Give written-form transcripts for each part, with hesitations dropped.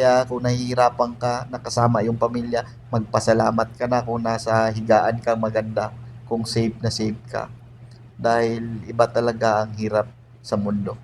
Kaya kung nahihirapan ka, nakasama yung pamilya, magpasalamat ka na kung nasa higaan kang maganda, kung safe na safe ka. Dahil iba talaga ang hirap sa mundo.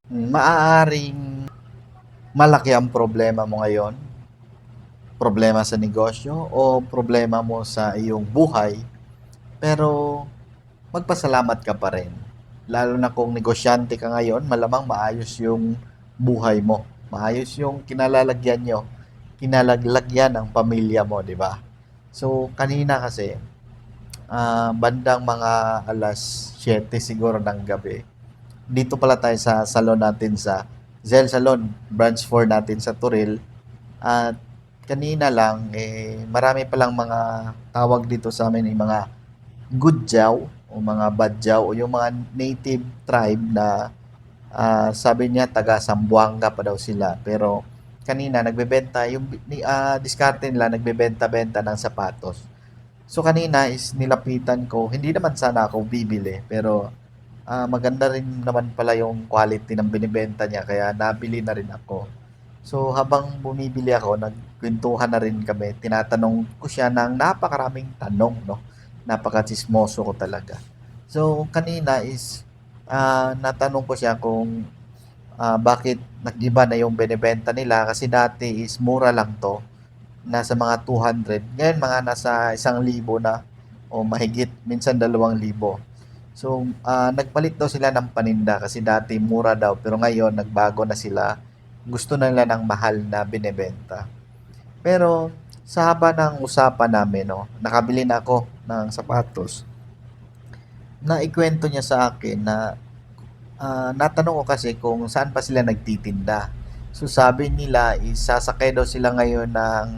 Maaaring malaki ang problema mo ngayon, problema sa negosyo o problema mo sa iyong buhay, pero magpasalamat ka pa rin. Lalo na kung negosyante ka ngayon, malamang maayos yung buhay mo. Maayos yung kinalalagyan ng pamilya mo, di ba? So, kanina kasi, bandang mga alas 7 siguro ng gabi, dito pala tayo sa salon natin sa Zel Salon, branch 4 natin sa Turil. At kanina lang, marami palang mga tawag dito sa amin, yung mga Gudjaw o mga Badjaw o yung mga native tribe na sabi niya taga Zamboanga pa daw sila. Pero kanina nagbebenta yung diskarte nila, nagbebenta-benta ng sapatos. So kanina is nilapitan ko, hindi naman sana ako bibili pero maganda rin naman pala yung quality ng binibenta niya kaya nabili na rin ako. So habang bumibili ako, nagkwentuhan na rin kami. Tinatanong ko siya ng napakaraming tanong, no? Napaka-tsismoso ko talaga. So kanina is natanong ko siya kung bakit nag-iba na yung binibenta nila kasi dati is mura lang to, nasa mga 200. Ngayon mga nasa 1,000 na o mahigit, minsan 2,000. So, nagpalit daw sila ng paninda kasi dati mura daw pero ngayon nagbago na sila. Gusto na nila ng mahal na binebenta. Pero sa haba ng usapan namin, no, nakabili na ako ng sapatos. Naikwento niya sa akin na natanong ko kasi kung saan pa sila nagtitinda. So sabi nila is sasakay daw sila ngayon ng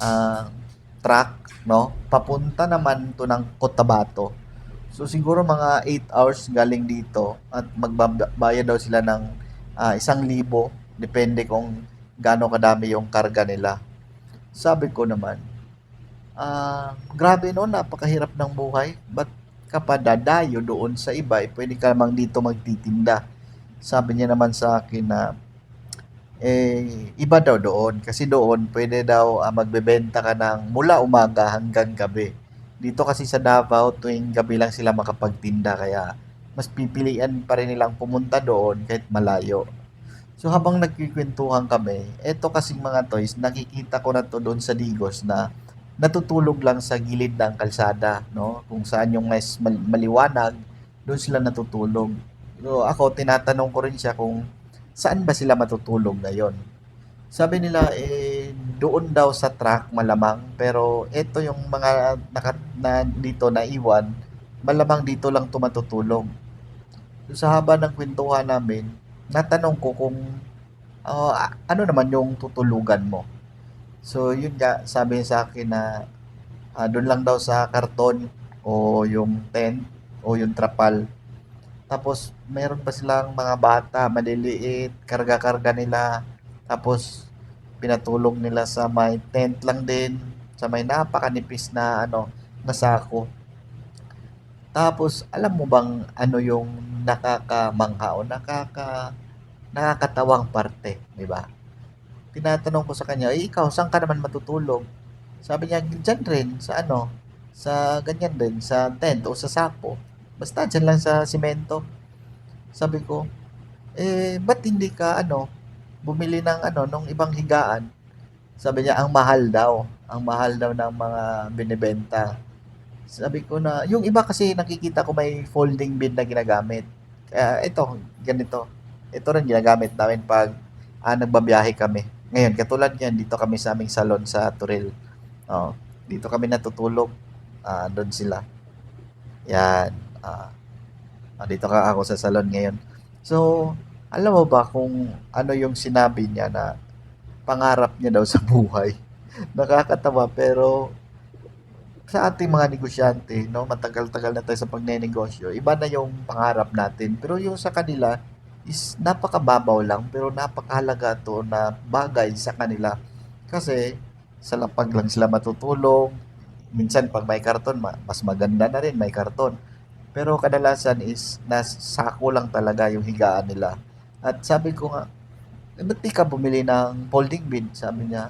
ah, truck, no? Papunta naman to ng Cotabato. So siguro mga 8 hours galing dito at magbabayad daw sila ng 1,000, depende kung gaano kadami yung karga nila. Sabi ko naman, grabe no, napakahirap ng buhay. Ba't ka pa dadayo doon sa iba? Pwede ka namang dito magtitinda. Sabi niya naman sa akin na iba daw doon kasi doon pwede daw magbebenta ka ng mula umaga hanggang gabi. Dito kasi sa Davao tuwing gabi lang sila makapagtinda kaya mas pipilian pa rin nilang pumunta doon kahit malayo. So habang nagkikwentuhan kami, eto kasing mga toys, nakikita ko na to doon sa Digos na natutulog lang sa gilid ng kalsada, no? Kung saan yung mas maliwanag, doon sila natutulog. So ako, tinatanong ko rin siya kung saan ba sila matutulog ngayon. Sabi nila, doon daw sa truck malamang, pero eto yung mga na dito na iwan, malamang dito lang tumatutulog. So, sa haba ng kwentuhan namin, natanong ko kung ano naman yung tutulugan mo. So, yun nga, sabi niya sa akin na doon lang daw sa karton o yung tent o yung trapal. Tapos, meron pa silang mga bata, maliliit, karga-karga nila. Tapos, pinatulog nila sa may tent lang din, sa may napakanipis na na sako. Tapos, alam mo bang ano yung nakakamangha o nakakatawang parte, di ba? Tinatanong ko sa kanya, ikaw, saan ka naman matutulog? Sabi niya, dyan rin, sa sa ganyan din, sa tent o sa sako. Basta dyan lang sa simento. Sabi ko, ba't hindi ka, bumili ng, nung ibang higaan? Sabi niya, ang mahal daw. Ang mahal daw ng mga binibenta. Sabi ko na, yung iba kasi nakikita ko may folding bed na ginagamit. Kaya ito, ganito. Ito rin ginagamit namin pag nagbabiyahe kami. Ngayon, katulad yan, dito kami sa aming salon sa Turil. Oh, dito kami natutulog. Doon sila. Yan. Dito ka ako sa salon ngayon. So, alam mo ba kung ano yung sinabi niya na pangarap niya daw sa buhay? Nakakatawa pero sa ating mga negosyante, no, matagal-tagal na tayo sa pagnenegosyo, iba na yung pangarap natin. Pero yung sa kanila is napakababaw lang pero napakahalaga to na bagay sa kanila. Kasi sa lapag lang sila matutulog. Minsan pag may karton, mas maganda na rin may karton. Pero kadalasan is nasako lang talaga yung higaan nila. At sabi ko nga, ba't di ka bumili ng folding bed? Sabi niya,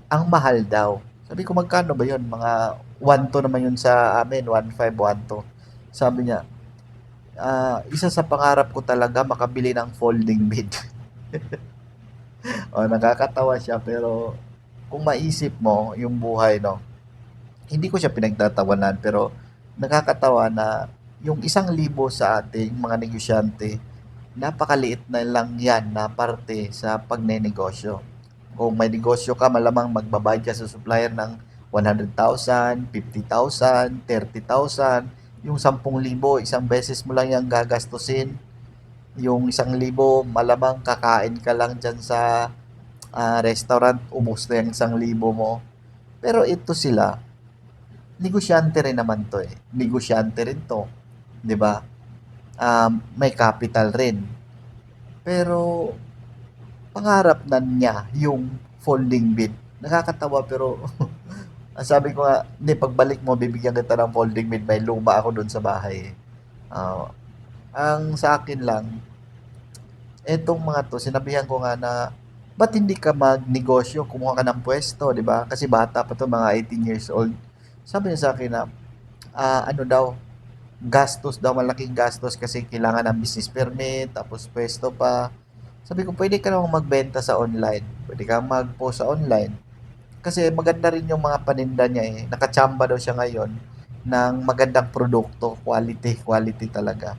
ang mahal daw. Sabi ko, magkano ba yun? Mga 1.2 naman yun sa amin, 1.5, 1.2. Sabi niya, isa sa pangarap ko talaga makabili ng folding bed. O, nakakatawa siya pero kung maisip mo yung buhay, no, hindi ko siya pinagtatawanan pero nakakatawa na yung 1,000 sa ating mga negosyante, napakaliit na lang yan na parte sa pagnenegosyo. Kung may negosyo ka, malamang magbabayad ka sa supplier ng 100,000, 50,000, 30,000. Yung 10,000, isang beses mo lang yung gagastusin. Yung 1,000, malamang kakain ka lang dyan sa restaurant, ubos na yung 1,000 mo. Pero ito sila, negosyante rin naman to eh. Negosyante rin to, 'di ba? May capital rin. Pero pangarap na niya yung folding bed. Nakakatawa pero ang sabi ko nga, hindi, pagbalik mo, bibigyan kita ng folding bed. May luma ako doon sa bahay. Ah, ang sa akin lang, etong mga to, sinabihan ko nga na, ba't hindi ka magnegosyo, kumuha ka ng pwesto, di ba? Kasi bata pa to, mga 18 years old. Sabi niya sa akin na, ano daw, gastos daw, malaking gastos kasi kailangan ng business permit, tapos pwesto pa. Sabi ko, pwede ka namang magbenta sa online. Pwede ka mag-post sa online. Kasi maganda rin yung mga paninda niya eh. Nakachamba daw siya ngayon ng magandang produkto, quality, quality talaga.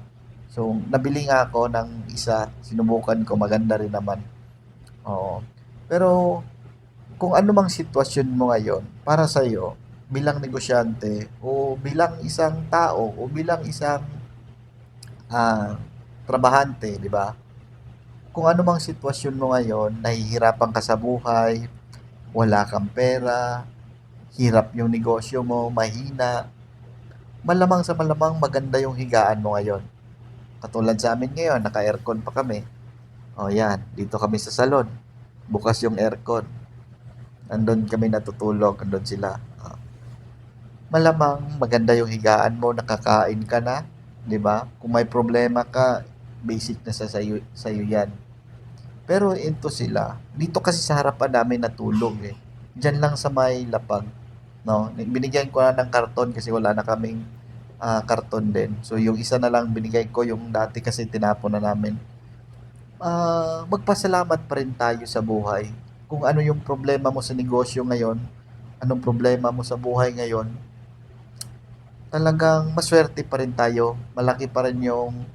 So, nabili nga ako ng isa, sinubukan ko, maganda rin naman. Oo. Pero, kung ano mang sitwasyon mo ngayon, para sa iyo, bilang negosyante, o bilang isang tao, o bilang isang ah, trabahante, di ba? Kung ano mang sitwasyon mo ngayon, nahihirapan ka sa buhay, wala kang pera, hirap yung negosyo mo, mahina, malamang sa malamang maganda yung higaan mo ngayon. Katulad sa amin ngayon, naka-aircon pa kami. O yan, dito kami sa salon. Bukas yung aircon. Andun kami natutulog, andun sila. Malamang maganda yung higaan mo, nakakain ka na, 'di ba? Kung may problema ka, basic na sa iyo 'yan. Pero ito sila, dito kasi sa harapan namin natulog eh. Diyan lang sa may lapag, no? Binigyan ko na ng karton kasi wala na kaming karton din. So yung isa na lang binigay ko, yung dati kasi tinapon na namin. Magpasalamat pa rin tayo sa buhay. Kung ano yung problema mo sa negosyo ngayon, anong problema mo sa buhay ngayon, talagang maswerte pa rin tayo. Malaki pa rin yung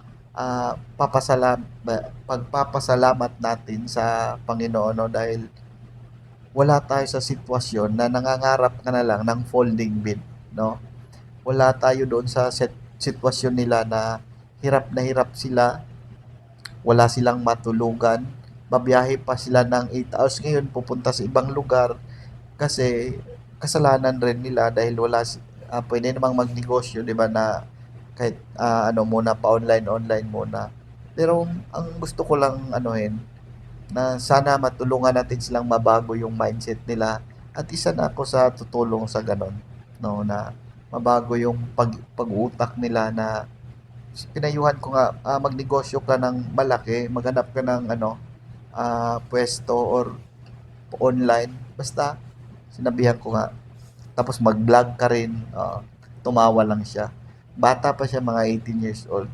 pagpapasalamat natin sa Panginoon, no? Dahil wala tayo sa sitwasyon na nangangarap ka na lang ng folding bed, no? Wala tayo doon sa sitwasyon nila na hirap sila, wala silang matulugan, babiyahe pa sila ng 8 hours ngayon pupunta sa ibang lugar kasi kasalanan rin nila dahil pwede namang magnegosyo, 'di ba, na kahit ano muna pa online online muna. Pero ang gusto ko lang anuhin na sana matulungan natin silang mabago yung mindset nila at isa na ako sa tutulong sa ganon, no, na mabago yung pag-utak nila na pinayuhan ko nga, magnegosyo ka ng malaki, maghanap ka ng ano, pwesto or online, basta sinabihan ko nga. Tapos mag-vlog ka rin, tumawa lang siya. Bata pa siya, mga 18 years old.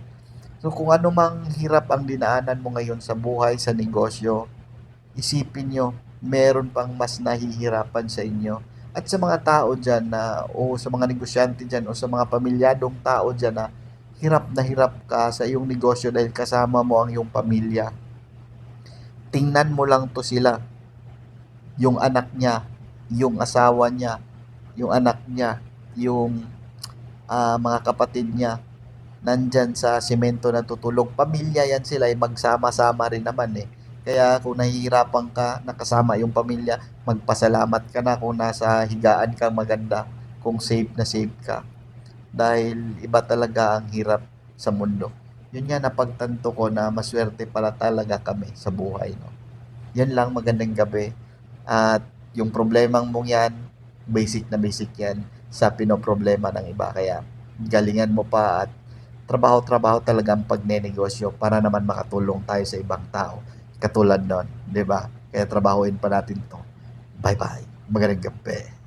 So kung ano mang hirap ang dinaanan mo ngayon sa buhay, sa negosyo, isipin nyo, meron pang mas nahihirapan sa inyo. At sa mga tao dyan o sa mga negosyante dyan, o sa mga pamilyadong tao dyan na hirap ka sa iyong negosyo dahil kasama mo ang iyong pamilya. Tingnan mo lang to sila, yung anak niya, yung asawa niya, yung anak niya, yung mga kapatid niya, nandyan sa simento na tutulog. Pamilya yan sila, magsama-sama rin naman eh. Kaya kung nahihirapan ka, nakasama yung pamilya, magpasalamat ka na kung nasa higaan ka maganda, kung safe na safe ka. Dahil iba talaga ang hirap sa mundo. Yun nga napagtanto ko na maswerte pala talaga kami sa buhay. No? Yan lang, magandang gabi. At yung problemang mong yan, basic yan sa pinoproblema ng iba. Kaya galingan mo pa at trabaho-trabaho talaga ang pagnenegosyo para naman makatulong tayo sa ibang tao. katulad nun, 'di ba? Kaya trabahuin pa natin 'to. Bye-bye. Magandang gabi.